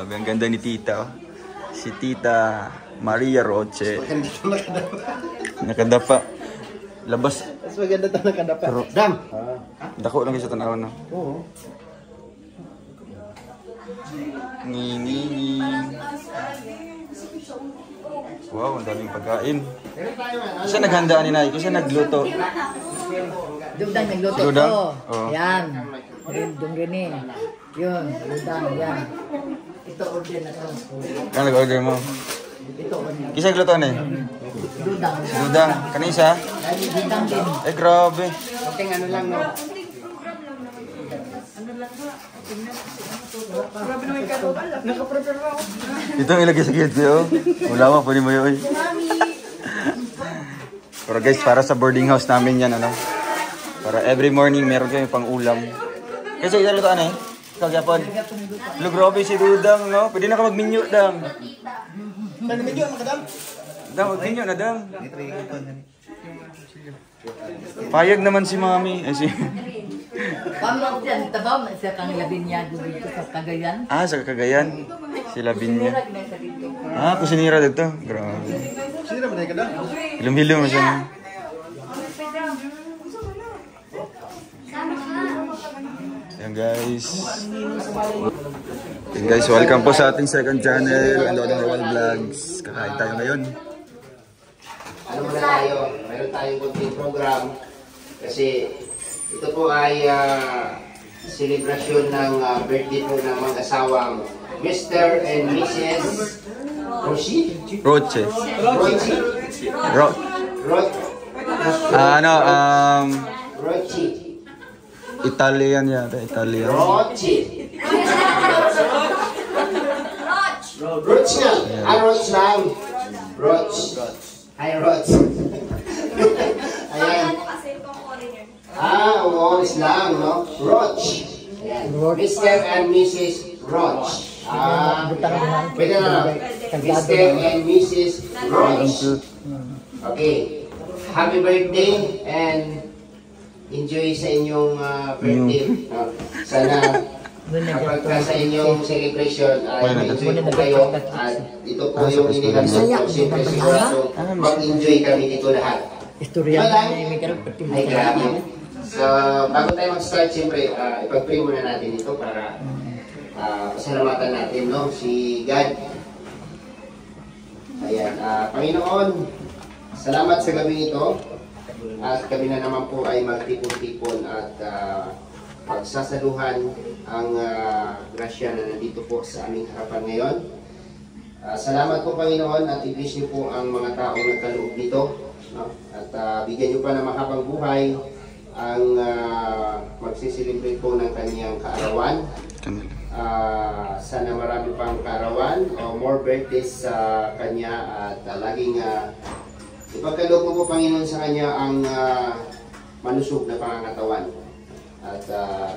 Grabe, ang ganda ni Tita. Oh. Si Tita Maria Roche. Nakadapa. Labas. Mas maganda ito nakadapa. Dam! Dako lang sa tanaw na. Oo. Ngingi. Wow, ang daming pagkain. Kasi naghandaan ni Nay, kasi nagluto. Dudang nagluto. Dudang? Oh. Yan. Dunggini. Yun, dudang, yan. Ito order na ito. Ano nag-order mo? Ito order. Kisa nagluto na eh? Dudang. Dudang. Kanisa? Dudang din. Eh, grabe. Okay, ano lang, no? Grabe naman yung kato. Nakaprepare ako. Ito ang ilagay sa gate, oh. Wala mo, pwede mo yun. Pero guys, para sa boarding house namin yan, ano? Para every morning, meron kami pang ulam. Kasi isa lutoan eh. Kagapon. Lo, grabe si Dudang, no? Pwede na ka mag-menu, Dang. Nag-menu, makadam? Dang, mag-menu na, Dang. Payag naman si Mami. Eh, si... Paano yan? Tabaw na siya kang Labinya dito sa Cagayan. Ah, sa Cagayan. Si Labinya. Sinirag na siya dito. Ah, kusinira dito. Grabe. Sino ba na kadam? Hilom-hilom na siya. Ayan guys. Ayan guys, welcome po sa ating second channel, ang Lodong Royal Vlogs. Kakain tayo ngayon. Ano muna tayo? Mayroon tayong kunting program kasi ito po ay celebration ng birthday po ng mag-asawang Mr. and Mrs. Roche? Roche. Roche? Roche? Roche. Italian yata, Italian. Roche. Roche na. Roche lang. Roche. Hi, Roche. Ayan. Orange lang, no? Roche. Ayan. Mr. and Mrs. Roche. Pwede na. Mr. and Mrs. Roche. Okay. Happy birthday and enjoy sa inyong birthday. No? Sana kapag sa inyong celebration ay enjoy po kayo at ito po yung inihansap ko siyempre sigurado mag-enjoy kami dito lahat. Istorya niya may karong Ay grabe. So bago tayo mag-start siyempre ipag-pray muna natin ito para pasalamatan natin no si God. Ayan, Panginoon, salamat sa gabi ito. At kami na naman po ay magtipon-tipon at pagsasaluhan ang grasya na nandito po sa aming harapan ngayon. Salamat po Panginoon at i-bless niyo po ang mga taong nagkaloob dito. No? At bigyan niyo pa ng mahabang buhay ang magsisilibrate po ng kanyang kaarawan. Sana marami pang kaarawan o more birthdays sa kanya at laging ipagkaloob po po Panginoon sa kanya ang malusog na pangangatawan at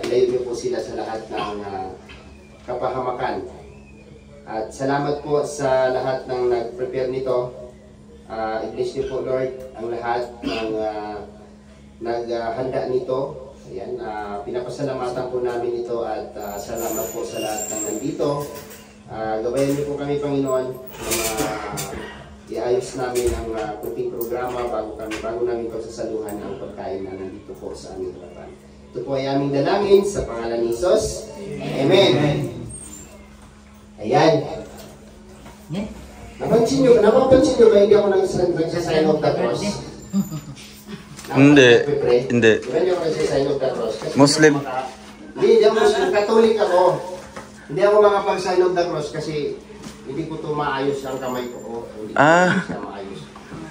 ilayo niyo po sila sa lahat ng kapahamakan. At salamat po sa lahat ng nag-prepare nito. I-bless niyo po Lord ang lahat ng naghanda nito. Ayan, pinapasalamatan po namin ito at salamat po sa lahat ng nandito. Gabayan niyo po kami Panginoon na iayos namin ang kunting programa bago namin pagsasaluhan ang pagkain na nandito po sa aming harapan. Ito po ay aming dalangin sa pangalan ni Jesus. Amen. Ayan. Napansin nyo ba hindi ako nagsasign of the cross? Hindi. Hindi. Hindi ako nagsasign of the cross. Muslim. Hindi ako Muslim. Katolik ako. Hindi ako makapag-sign of the cross kasi hindi ko ito maayos ang kamay ko. Hindi ko siya maayos.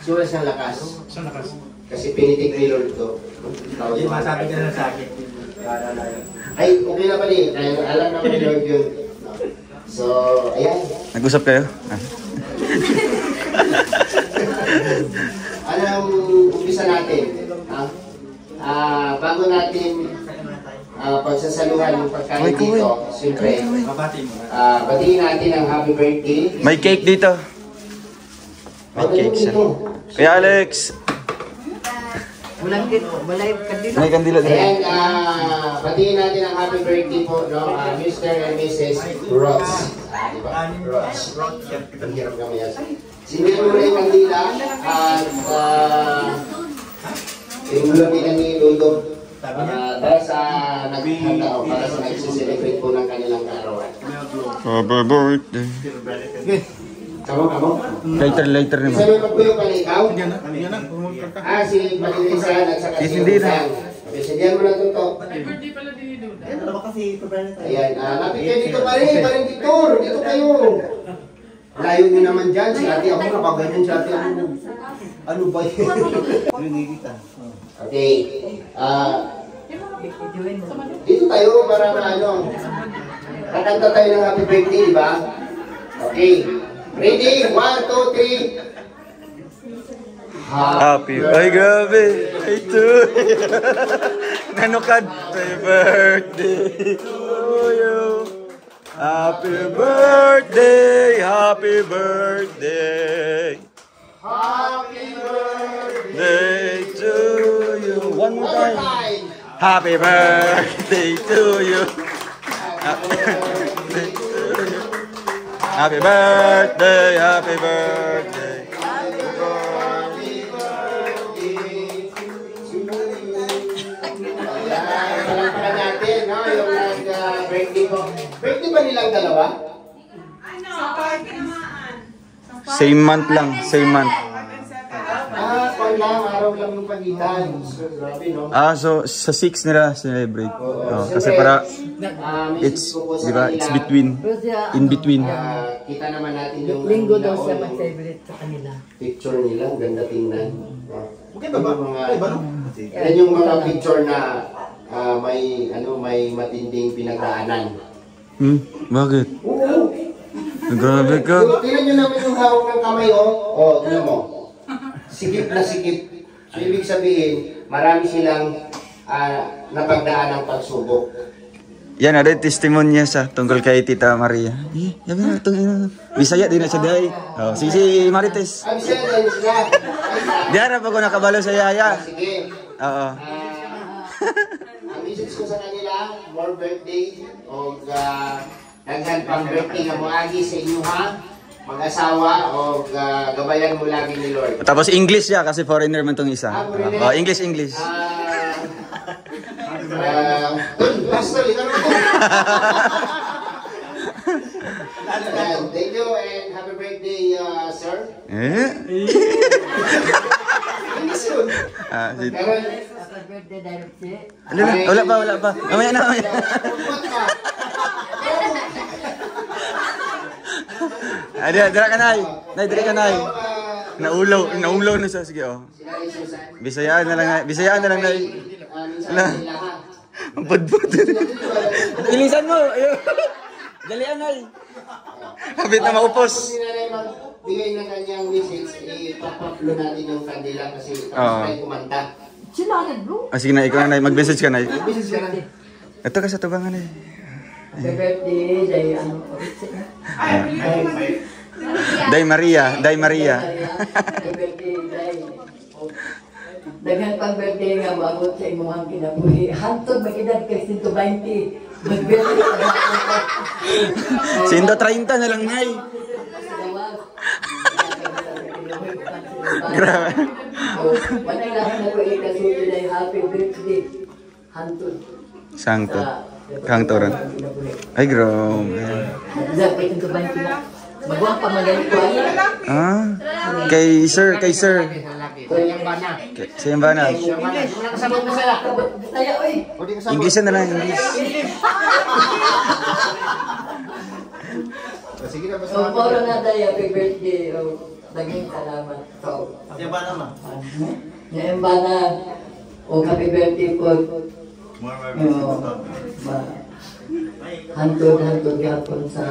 Sura siyang lakas. Saan lakas? Kasi pinitig ni Lord ito. Hindi masabi ka na sa akin. Ay, okay na pala eh. Alam naman ni Lord yun. No. So, ayan. Nag-usap kayo? Anong umpisa natin? Bago natin pagsasaluhan ng pagkain dito, siyempre, batiin natin ang happy birthday. May cake dito. May cake siya. Kaya Alex! Walang kandila. May kandila din. Ayan, batiin natin ang happy birthday po, no? Mr. and Mrs. Ross. Diba? Roach. Ang hirap kami yan. Sindihan mo na yung kandila at inulabihan ni Ludo para sa nagkakao, para sa nagsiselebrate po ng kanilang kaarawan. Happy birthday. Kamo? Later naman. Isa may magpuyo ka na ikaw? Si Malilisan at saka si Lusan. Sindihan mo na ito to. Ayan, lapit kayo dito pa rin, Victor. Dito kayo. Layo nyo naman dyan. Si ate ako, nakaganyan si ate ako. Ano ba yun? Okay. Dito tayo para na ano. Kakanta tayo ng happy birthday, di ba? Okay. Ready? 1, 2, 3. Happy. Ay, grabe. Ito. Nanukad. Happy birthday to you. Happy birthday. Happy birthday. Happy birthday. Day to you. One more time. Happy birthday to you. Happy birthday to you. Happy birthday. Happy birthday. Palangkan natin, no? Yung nag-birthday ko. Birthday ba nilang dalawa? Same month lang. Same month. Kwan lang, araw lang yung pagitan. Grabe, no? So sa 6 nila celebrate. Kasi para it's, di ba, it's between, in between. Kita naman natin yung Linggo daw siya mag-celebrate sa kanila. picture nila, ganda tingnan. Okay ba ba? Yan yung mga picture na may matinding pinagdaanan. Bakit? Oo. Grabe ka. Tingnan nyo naman yung hawak ng kamay, oh. Tingnan mo. Sikip na sikip. So, ibig sabihin, marami silang napagdaan ng pagsubok. Yan, ada testimonya sa tungkol kay Tita Maria. Yabi na, itong Bisaya din na siya dahi. Si Marites. Bisaya din sila. Di harap ako nakabalo sa yaya. Sige. Oo. Ang message ko sa kanila, more birthday, o daghan pang birthday nga moagi sa inyo ha. Mag-asawa o gabayan mo lagi ni Lord. Tapos English siya kasi foreigner man tong isa. English. Pastor, ikaw naman. Thank you and happy birthday, sir. Happy birthday, Director. Wala pa. Mamaya na. Dira ka nay. Dira ka nay. Naulaw na siya. Sige, Bisayaan na lang nay. Ang budbud. Ilisan mo. Dalian nay. Habit na maupos. Kung sinanay magbigay ng kanyang message, ipapaplo natin yung kandila kasi tapos tayo kumanta. Sige na, ikaw na nay. Mag-message ka nay. Message ka na. Ito ka sa tubangan nay. Happy birthday, Day Maria. Happy birthday, Day. Daghan pang birthday nga maabot sa imong kinabuhi. Hantod magedad kay 120. Mag-birthday ka. 130 na lang nay. Grabe. Panay lang na ko ikasuti na happy birthday. Hantod. Sangto. Kantoran. Ay, grabe. Daghan kay 120 na. Magwang pa magaling ko. Kay sir. Sa yung bana. Sa yung bana. Kasabot mo sila. Saya, oy. English na lang, English. Sige na, basta. So, puro na tayo, happy birthday. Naging salamat. So, Yung bana ma? yung bana, happy birthday po. Hantod gapon sa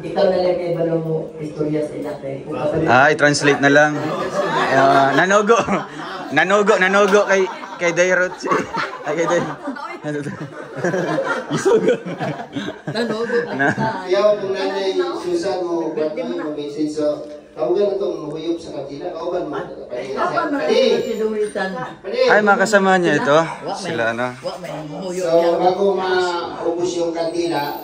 ikaw na lang may balo mo istorya sa inatay. I-translate na lang. Nanogo kay Dairot. Ay, kay Dairot. Isugo. Nanogo. Yaw kung nanay Susan mo, birthday mo message so Kaugan na itong huyop sa kantina. Kaugan mo. Apa man Pwede. sinulitan? Pwede. Ay, mga kasama niya ito. Sila ano. Wa may muyo So, yan. bago maubos yung kantina,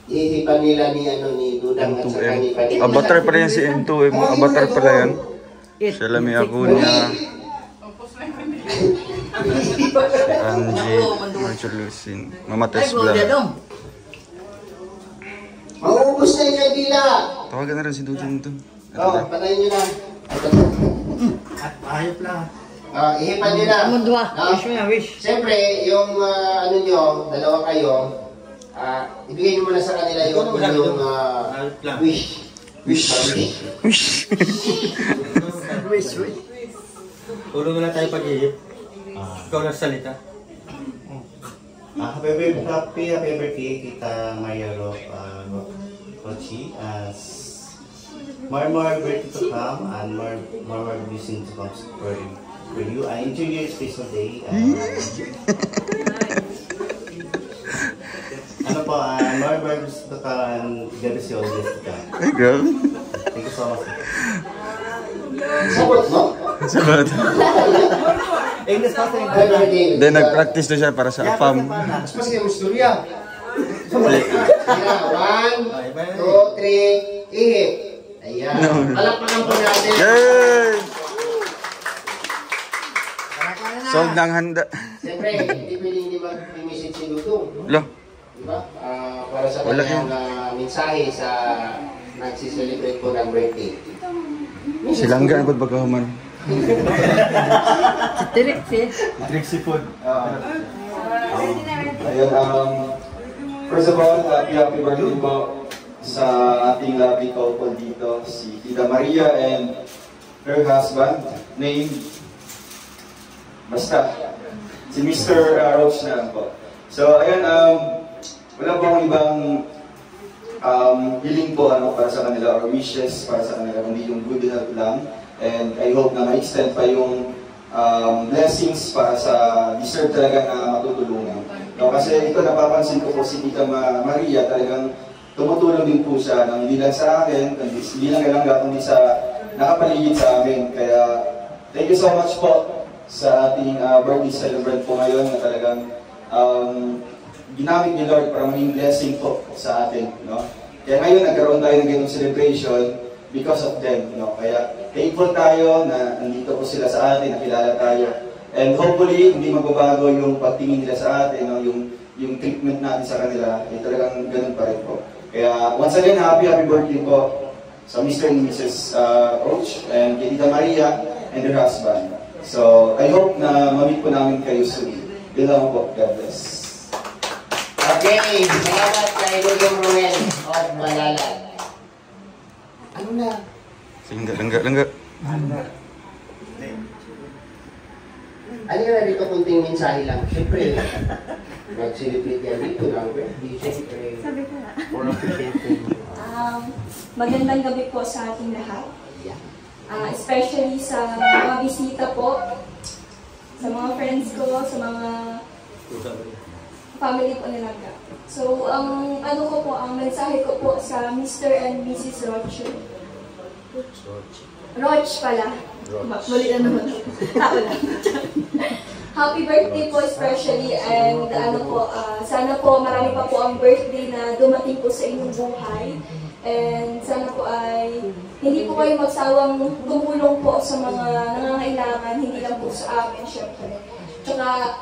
ihipan nila ni Dudang at saka ni Panit. Avatar pala yan si M2M. Avatar pala yan. Sila may ako niya. Angie, Rachel Lucin. Mama Ay, Tess go Bla. dong. Maubos na yung kantina! Tawagan na rin si Dudang ito. Patayin nyo na. Ayop lang. Ihipan nyo na. Amon dua. Wish mo na, wish. Siyempre, yung ano nyo, dalawa kayo, ibigay nyo muna sa kanila yung wish. Wish. Wish. Ulo na lang tayo pag-ihip. Ikaw na salita. Happy birthday kita Maria Rochi. More birthday to come and more blessings to come for you. I enjoy your special day. Ano po, more blessings to come and God bless you all this to come. Ay, girl. Thank you so much. Sabot mo? Sabat. English pa tayo. Happy birthday. Then nag-practice na siya para sa AFAM. Mas pa siya istorya. Play. 1, 2, 3, ihip. Ayan. Palakpakan po natin. Yay! Sold ng handa. Siyempre, hindi pwedeng hindi mag-message si Dudong. Lo. Diba? Para sa Wala kanyang mensahe sa nagsiselebrate po ng birthday. Silangga na pagkahuman. Trixie. Trixie food. Ayun, first of all, happy birthday po sa ating lovely couple dito, si Tita Maria and her husband, named, basta, si Mr. Roach na lang po. So, ayun, wala po akong ibang hiling po para sa kanila or wishes para sa kanila, kundi yung good health lang. And I hope na ma-extend pa yung blessings para sa deserve talaga na matutulungan. No, kasi ito napapansin ko po si Tita Maria, talagang tumutulong din po siya ng hindi lang sa akin, hindi lang kundi sa nakapaligid sa amin. Kaya thank you so much po sa ating birthday celebrant po ngayon na talagang ginamit ni Lord para maging blessing po sa atin. No? Kaya ngayon nagkaroon tayo ng ganung celebration because of them. No? Kaya thankful tayo na nandito po sila sa atin, nakilala tayo. And hopefully, hindi magbabago yung pagtingin nila sa atin, no? yung treatment natin sa kanila, talagang ganun pa rin po. Kaya once again, happy birthday po sa Mr. and Mrs. Roach and kay Tita Maria and their husband. So, I hope na ma-meet po namin kayo soon. Yun lang po. God bless. Okay, salamat kay Dudong Ruel of Malalag. Ano na? Langga. Ano na dito kunting mensahe lang? Siyempre, mag-celebrate yan dito lang. Siyempre, Sabi ko na. for appreciating. Magandang gabi po sa ating lahat. Especially sa mga bisita po, sa mga friends ko, sa mga family po nila. So, ang mensahe ko po sa Mr. and Mrs. Roach. Roach pala. Muli na naman. Ako lang. Happy birthday po especially and sana po marami pa po ang birthday na dumating po sa inyong buhay. And sana po ay hindi po kayo magsawang tumulong po sa mga nangangailangan, hindi lang po sa amin syempre. Tsaka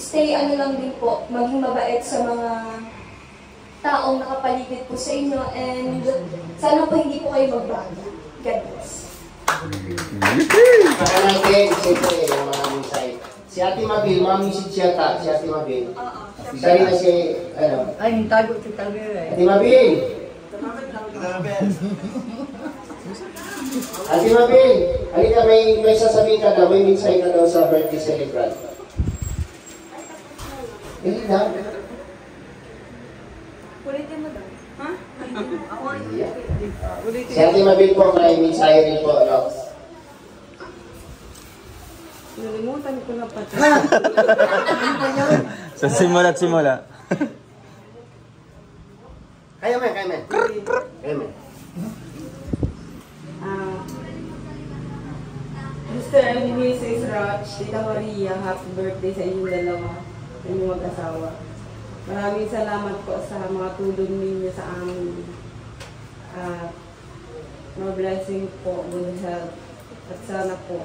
stay lang din po, maging mabait sa mga taong nakapaligid po sa inyo and sana po hindi po kayo magbago. God bless. Saka natin, siyempre, yung mga mensahe. Si Ate Mabil, message yata, si Ate Mabil. Sabi na si, Ay, tago si Talvera. Ate Mabil! Ate Mabil, halika, may sasabihin ka daw, may mensahe ka daw sa birthday celebrant. Hindi na. Ulitin mo daw. Ha? Si Ate Mabil po, may mensahe rin po, no? Nalimutan ko na pati. Sa simula. Kaya men. Mr. and Mrs. Roch, Tita Maria, happy birthday sa inyong dalawa, sa inyong mag-asawa. Maraming salamat po sa mga tulong ninyo sa amin. More blessing po, good health. At sana po,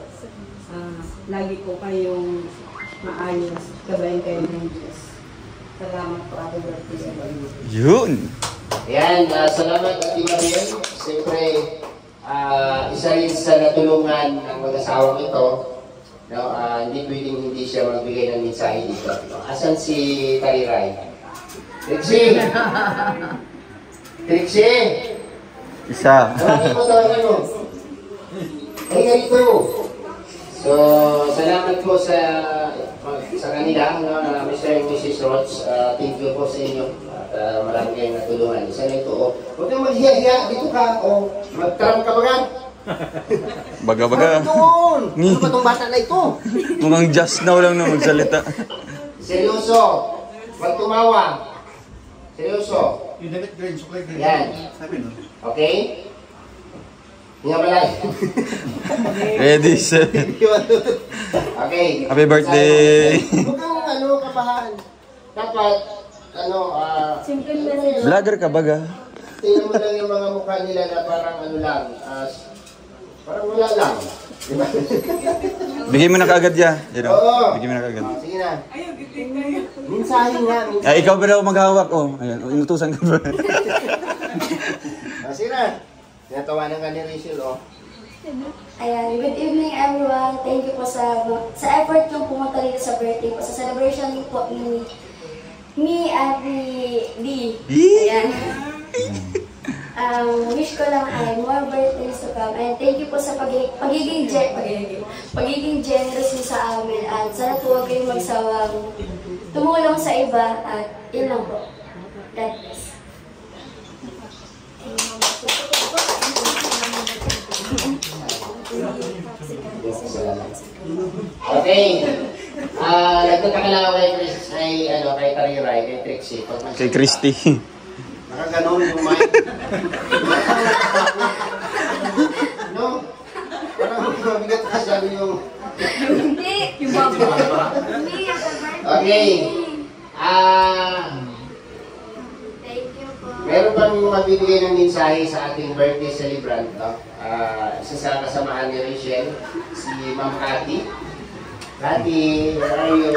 lagi po kayong maayos, gabayan kayo ng Diyos. Salamat po, happy birthday. Yun! Ayan, salamat Ate Mariel. Siyempre, isa rin sa natulungan ng mag-asawang ito. No, hindi pwedeng hindi siya magbigay ng mensahe dito. Asan si Tariray? Trixie! Trixie! Isa. Tawagin mo. Ay, ganito. So, salamat po sa kanila, no, Mr. and Mrs. Roch. Thank you po sa inyo. At marami kayong natulungan. Isa na ito, huwag kang maghiya-hiya. Dito ka, magtaram ka baga. Baga-baga. Doon! Ano ba itong bata na ito? Mukhang just now lang na magsalita. Seryoso. Huwag tumawa. Seryoso. Yan. Okay? Hinga pala. Ready, sir. Okay. Happy birthday! Huwag kang kabahan. Dapat, Simple message. Vlogger ka baga? tingnan mo lang yung mga mukha nila na parang parang wala lang. Diba? Bigay mo na kaagad ya. Oo. Bigay mo na kaagad. Sige na. Minsahin nga. Ay, ikaw ba daw maghawak? Oh, ayan. Inutusan ka ba? Sige na. Tinatawanan ka ni Rachel, Ayan, good evening everyone. Thank you po sa effort yung pumunta dito sa birthday po. Sa celebration po ni me at ni D. Ayan. Wish ko lang ay more birthdays to come. And thank you po sa pagiging generous niyo sa amin. At sana po huwag kayong magsawang tumulong sa iba. At yun lang po. God bless. Okay. Nagtataka lang ako kay Tariray, kay Trixie. Kay Christy. Nakaganon yung mic. No? Parang mabigat ka sabi yung... Hindi! Yung baba. Hindi! Okay. Thank you po. Meron bang mabibigay ng mensahe sa ating birthday celebrant, no? Isa sa kasamahan ni Rachel, si Ma'am Cathy. Cathy, where are you?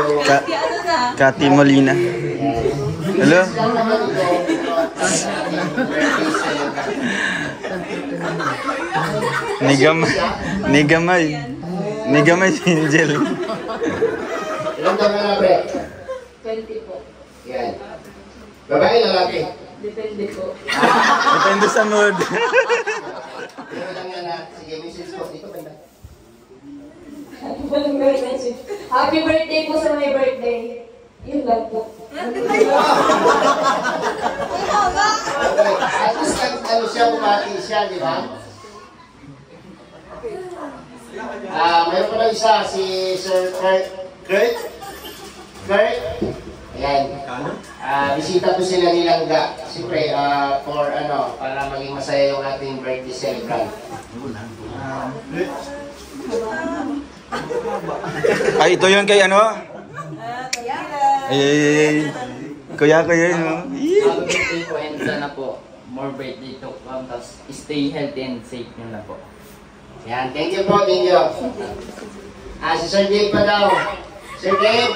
Cathy Molina. Hello? Nigamay si Angel. Ilan taon ka na, pre? 20 po. Yan. Babae, lalaki? Depende po. Depende sa mood. Pero lang yan ha. Sige, message ko. Dito banda. Happy birthday po sa my birthday. Yun lang po. At least siya, bumati siya, di ba? Mayroon pa lang isa, si Sir Kurt. Ayan. Bisita po sila ni Langga. Siyempre, para maging masaya yung ating birthday celebrant. Ay, ito yun kay ano? Ay. Kuya yun, no? Happy birthday po and sana po more birthday to come. Tapos stay healthy and safe nyo na po. Yan, thank you po, thank you. Si Sir Dave pa daw. Sir Dave!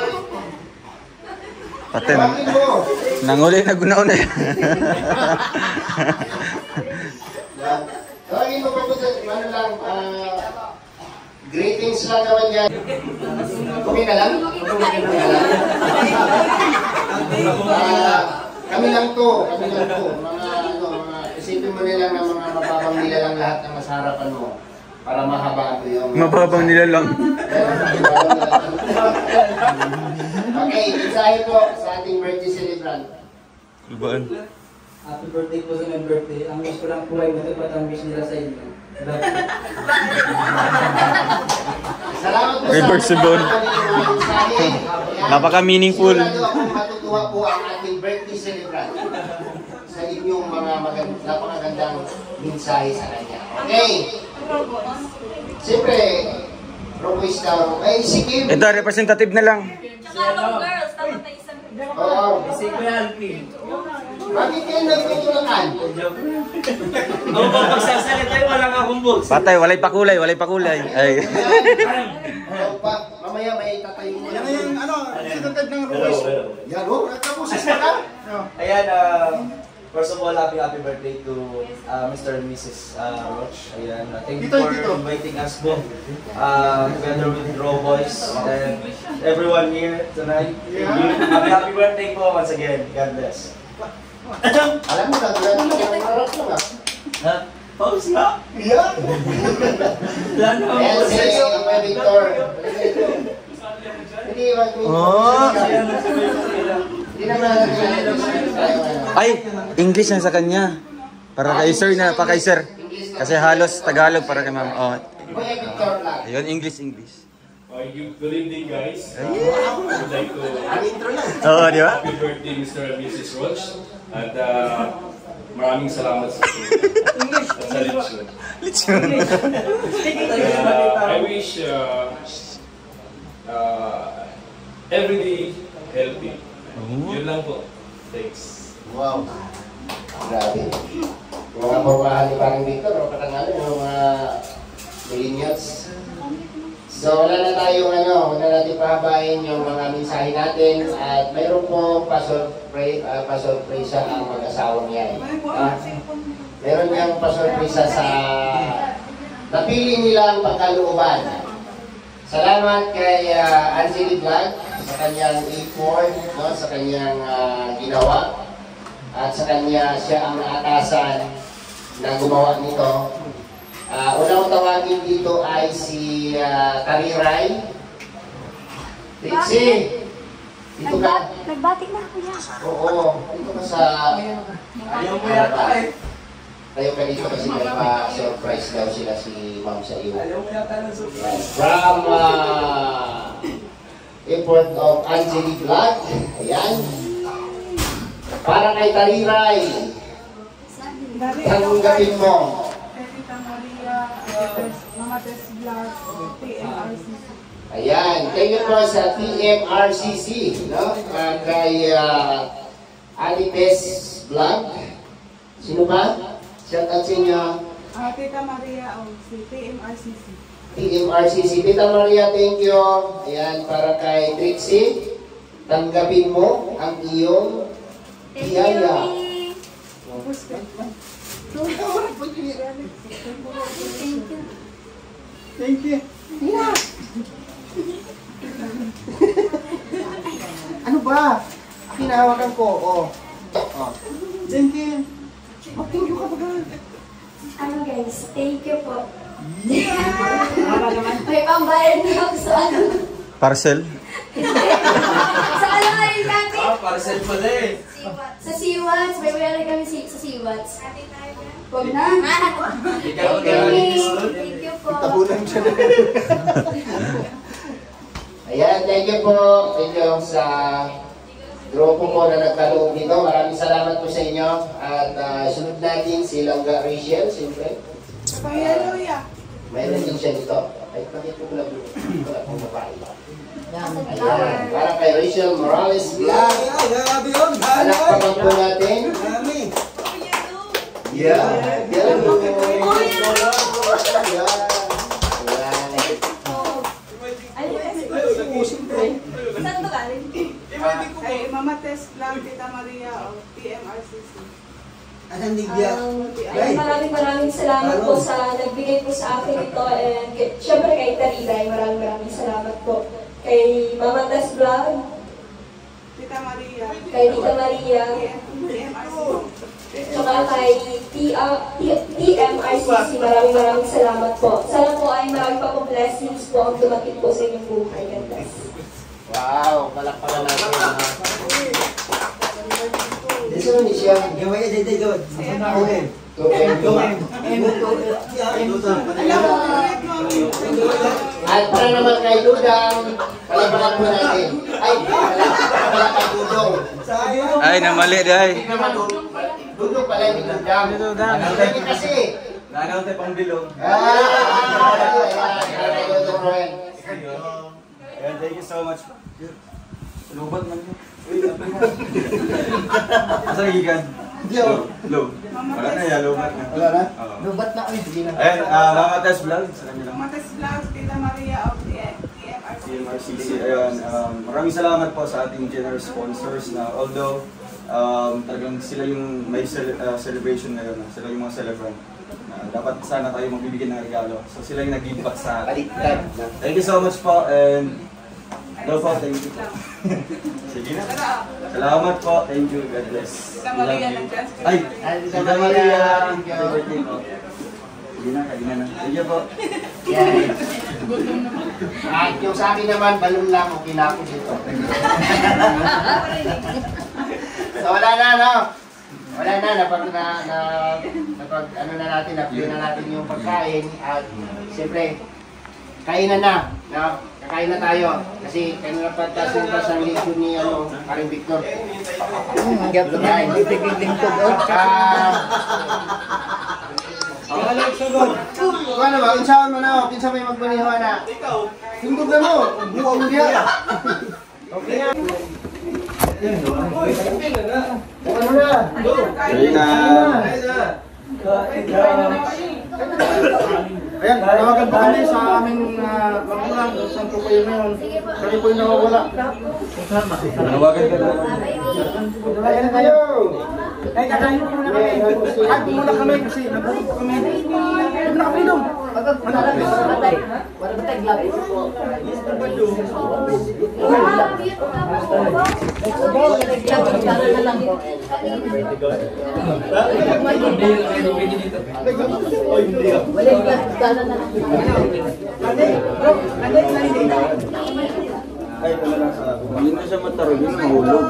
Paten. Bakit mo? Nanguli na gunaw na yan. Tawagin mo pa po sa, greetings lang naman yan. Okay ka lang? Kami lang to. Isipin mo nila na mga mababang nila lang lahat ng nasa harapan mo. Para mahaba ito yung... Mababang nila lang. Okay, mensahe po sa ating birthday celebrant. Kulbaan. Happy birthday po sa my birthday. Ang wish ko lang po ay matupad ang wish nila sa inyo. Salamat po Reversible. Napaka-meaningful. Sigurado akong matutuwa po ang ating birthday celebrant sa inyong mga napakagandang mensahe sa kanya. Okay. Siyempre, Roboys daw. Ay, si Kim. Ito, representative na lang. Girls, dapat na isang Oo. Si Kuya Alvin. Bakit kayo nagpinturakan? Ako pa magsasalita yung walang akong boss. Patay, walay pakulay, walay pakulay. Ay. Mamaya may tatayo mo. Yan yung sinutad ng Ruiz. Yan o, nagkapusis na ka. Ayan, first of all, happy birthday to Mr. and Mrs. Roch. Ayan, thank you for inviting us both together with Raw Boys and everyone here tonight. Happy birthday po once again. God bless. Alam mo, nagulat mo yung harap mo nga. Pause nga? Yeah. And say you, Kuya Victor. Hindi, hindi naman. Ay, English na sa kanya. Para kay sir na, pa kay sir. Kasi halos Tagalog para kay ma'am. Oh. Kuya Victor lang. Ayun, English. Good evening, guys. I would like to Oo, di ba? happy birthday, Mr. and Mrs. Roch. At maraming salamat sa lechon. I wish every day healthy. Yun lang po. Thanks. Wow. Grabe. Mga pormahan ni Parang Victor, o katangalan, yung mga millennials. So wala na tayong wala natin pahabain yung mga mensahe natin at mayroon pong pasurpresa ang mag-asawang yan. Meron niyang pasurpresa sa napili nilang pagkalooban. Salamat kay Angeli Vlog sa kanyang effort, sa kanyang ginawa at sa kanya siya ang naatasan na gumawa nito. Unang tawagin dito ay si Tariray. Trixie, dito ka. Nagbatik na ako yan. Oo, dito ka sa... Ayaw mo yata eh. Tayo ka dito kasi nagpa-surprise daw sila si Ma'am sa iyo. Ayaw mo yata ng surprise. From import of Angeli Vlog. Ayan. Para kay Tariray. Tanggapin mo. Mama Tess Vlog, TMRCC. Ayan, thank you po sa TMRCC, no? Kay Ali Tess Vlog. Sino ba? Shout out sa inyo. Tita Maria o si TMRCC. TMRCC. Tita Maria, thank you. Ayan, para kay Trixie. Tanggapin mo ang iyong biyaya. Thank you. Yeah. Ano ba? Hinahawakan ko. Oh. Thank you. Magtulog ka ba? Ano guys, thank you po. May pambayad na ako sa ano. Parcel? Sa ano ngayon kami? Parcel pala eh. Sa Seawatts. May wala kami sa Seawatts. Huwag na. Thank you po. Tabunan siya. Ayan, thank you po. Thank you sa grupo po na nagkaloob nito. Maraming salamat po sa inyo. At sunod natin si Langga Rachel, siyempre. Hallelujah. Mayroon din siya dito. Ay, bakit ko pala kung babae. Ayan, para kay Rachel Morales Vlog. Anak pa man po natin. Yeah. Yan. Saan ito galing? Kay Mama Tess Vlog, Tita Maria o TMRCC. Maraming salamat po sa nagbigay po sa akin ito and syempre kay Tariday, maraming salamat po. Kay Mama Tess Vlog, Tita Maria. kay Tita Maria, tsaka kay TMRCC, maraming salamat po. Sana po ay marami pa po blessings po ang dumating po sa inyong buhay. God bless. Wow, palakpakan natin. Dito ni siya. Gawin niya dito doon. At para naman kay Dudang, palakpakan po natin. Ay, palakpakan kay Dudong. Ay, namali dahi. Dudong pala ni Dudang. Dudang kasi. Lagaw tayo pang bilog. Dudong Roen. thank you so much. Lubat man yun. Asa nagigan? Hindi ako. Low. Wala na yan, lubat na. Wala na? Lubat na. Ay, sige na. Ayan, Mama Tess Vlog. Sa kanila. Mama Tess Vlog, Tita Maria of TMRCC. Ayun, maraming salamat po sa ating generous sponsors na although talagang sila yung may celebration ngayon. Sila yung mga celebrant. Dapat sana tayo magbibigyan ng regalo. So sila yung nag-give back sa atin. Thank you so much po and no po, thank you po. Sige na. Salamat po. Thank you. God bless. Tita Maria ng Ay! Tita Maria! Happy birthday po. Sige na, kagina na. Thank you po. At yung sa akin naman, balon lang, okay na ako dito. So wala na, no? Wala na, ano na natin, na-play na natin yung pagkain. At siyempre, kainan na, no? Kakain na tayo. Kasi kanina pagkasin pa sa lesion ni Karing Victor. Hanggang po na, hindi tigil ko doon. Ano ba? Unsaon mo na, kinsa may magbanihawa na. Tindog na mo, buwag mo diya. Okay na. Ano na? Ayan, tawagan po kami sa aming magulang. Saan po kayo ngayon? Kami po yung nawawala. Tawagan ka na. Ayan na kayo! Ay, kakain mo muna kami. Ay, muna kami kasi nagulog po kami. Ay, muna kami dong. Wala ba tayong lapis? Ay, talaga sa ako. Hindi na siya matarog, yun mahulog.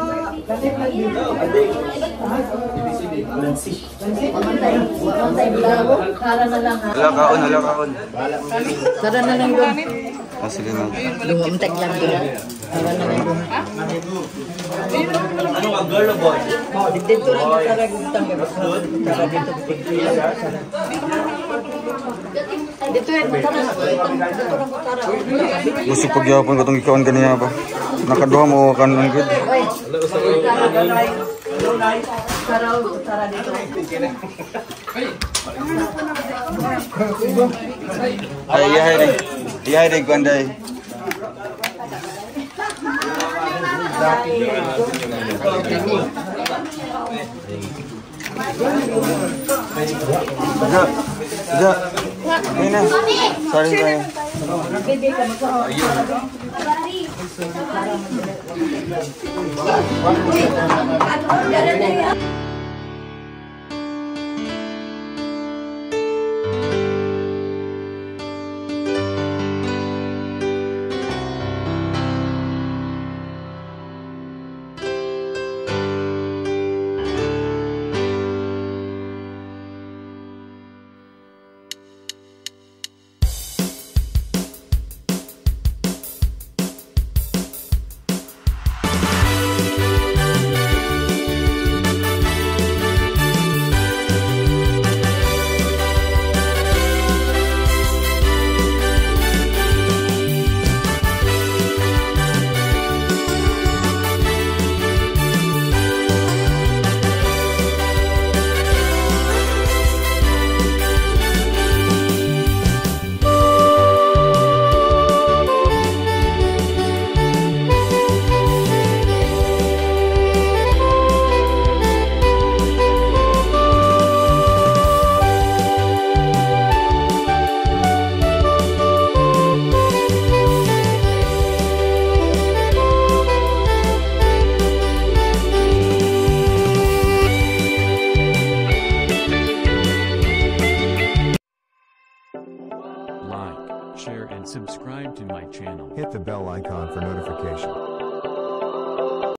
Alakaon. Tara na lang doon. Sige na. Lumamtag lang doon. Tara na lang doon. Ano ka, girl o boy? Dito lang tara gutang ka. Tara dito. Dito yan, tara. Gusto pagyapon ko itong ikawan kanina pa. Nakaduha mo kan ang good. Tara dito. Ay, iyahay rin ko anday. Ada. Ini na. Sorry tayo. Share and subscribe to my channel. Hit the bell icon for notifications.